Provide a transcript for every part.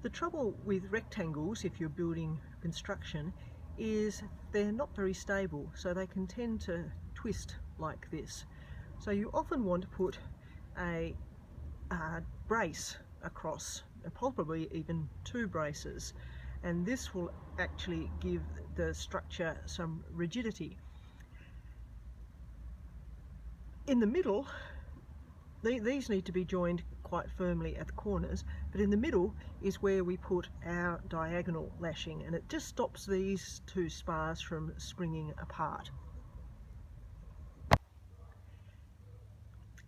The trouble with rectangles, if you're building construction, is they're not very stable, so they can tend to twist like this. So you often want to put a brace across, probably even 2 braces, and this will actually give the structure some rigidity. In the middle, these need to be joined quite firmly at the corners, but in the middle is where we put our diagonal lashing, and it just stops these 2 spars from springing apart.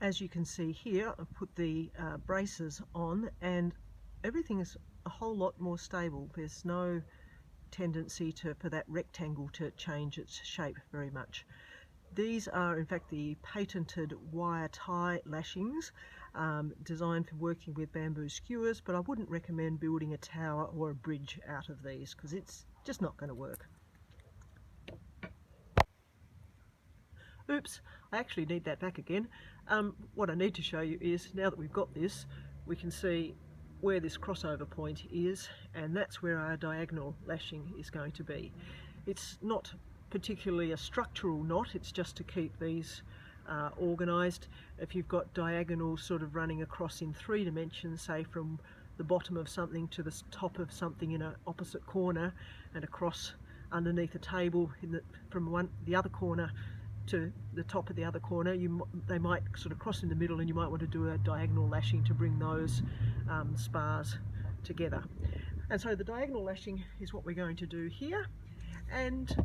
As you can see here, I've put the braces on and everything is a whole lot more stable. There's no tendency for that rectangle to change its shape very much. These are in fact the patented wire tie lashings, designed for working with bamboo skewers, but I wouldn't recommend building a tower or a bridge out of these because it's just not going to work. Oops, I actually need that back again. What I need to show you is, now that we've got this, we can see where this crossover point is, and that's where our diagonal lashing is going to be. It's not particularly a structural knot, it's just to keep these organised. If you've got diagonals sort of running across in 3 dimensions, say from the bottom of something to the top of something in an opposite corner, and across underneath a table from the other corner to the top of the other corner, they might sort of cross in the middle, and you might want to do a diagonal lashing to bring those spars together. And so the diagonal lashing is what we're going to do here. And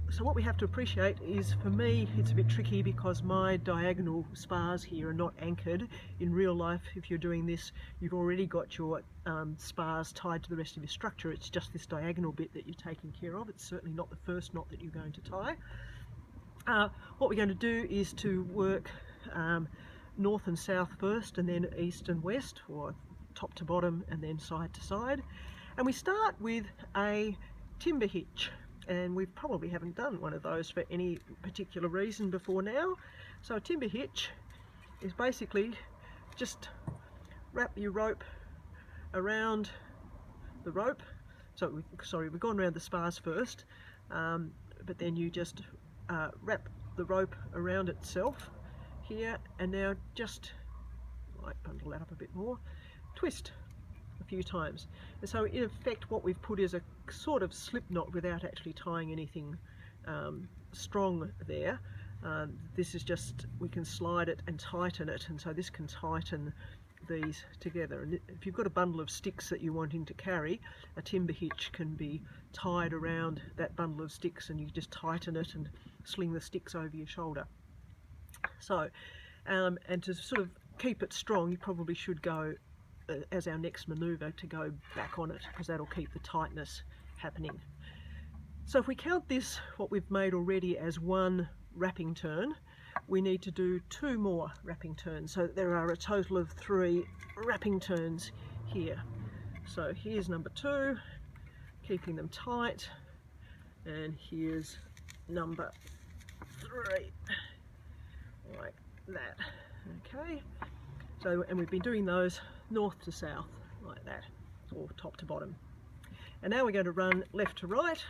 so what we have to appreciate is, for me, it's a bit tricky because my diagonal spars here are not anchored. In real life, if you're doing this, you've already got your spars tied to the rest of your structure. It's just this diagonal bit that you're taking care of. It's certainly not the first knot that you're going to tie. What we're going to do is to work north and south first, and then east and west, or top to bottom and then side to side. And we start with a timber hitch, and we probably haven't done one of those for any particular reason before now. So a timber hitch is basically just wrap your rope around the rope. So we've gone around the spars first, but then you just wrap the rope around itself here, and now just bundle that up a bit more, twist a few times. And so in effect what we've put is a sort of slip knot without actually tying anything strong there. This is just, we can slide it and tighten it, and so this can tighten these together. And if you've got a bundle of sticks that you're wanting to carry, a timber hitch can be tied around that bundle of sticks, and you just tighten it and sling the sticks over your shoulder. So and to sort of keep it strong, you probably should go as our next manoeuvre to go back on it, because that'll keep the tightness happening. So if we count this, what we've made already, as 1 wrapping turn, we need to do 2 more wrapping turns. So there are a total of 3 wrapping turns here. So here's number 2, keeping them tight, and here's number 3, like that. Okay, so, and we've been doing those north to south like that, or top to bottom. And now we're going to run left to right,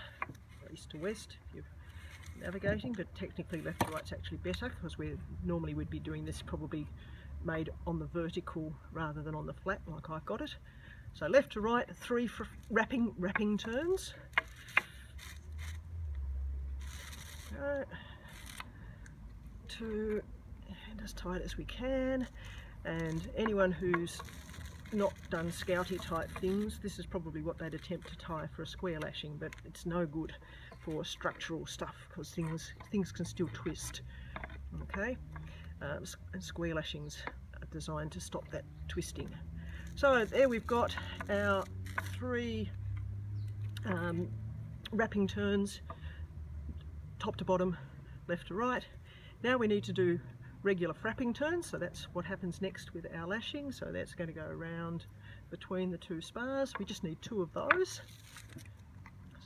east to west if you're navigating, but technically left to right's actually better, because normally we'd be doing this probably made on the vertical rather than on the flat like I've got it. So left to right, 3 wrapping turns. 2, and as tight as we can. And anyone who's not done scouty type things, this is probably what they'd attempt to tie for a square lashing, but it's no good for structural stuff because things can still twist. Okay, and square lashings are designed to stop that twisting. So there we've got our 3 wrapping turns, top to bottom, left to right. Now we need to do regular frapping turns, so that's what happens next with our lashing. So that's going to go around between the 2 spars. We just need 2 of those.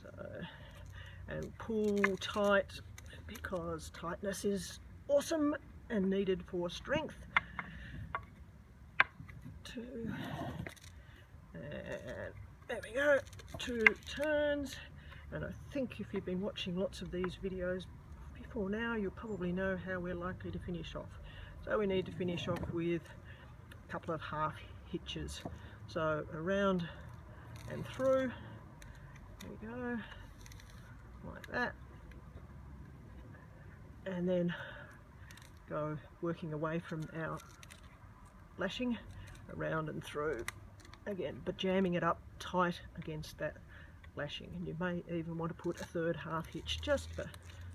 So, and pull tight, because tightness is awesome and needed for strength. 2, and There we go, 2 turns. And I think if you've been watching lots of these videos before now, you'll probably know how we're likely to finish off. So we need to finish off with a couple of half hitches. So around and through, there we go, like that. And then go working away from our lashing, around and through again, but jamming it up tight against that lashing. And you may even want to put a third half hitch just for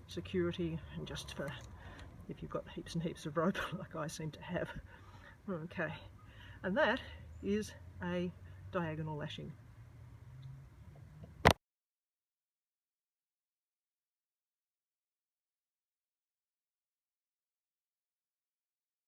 security and just for if you've got heaps and heaps of rope like I seem to have. Okay, and that is a diagonal lashing.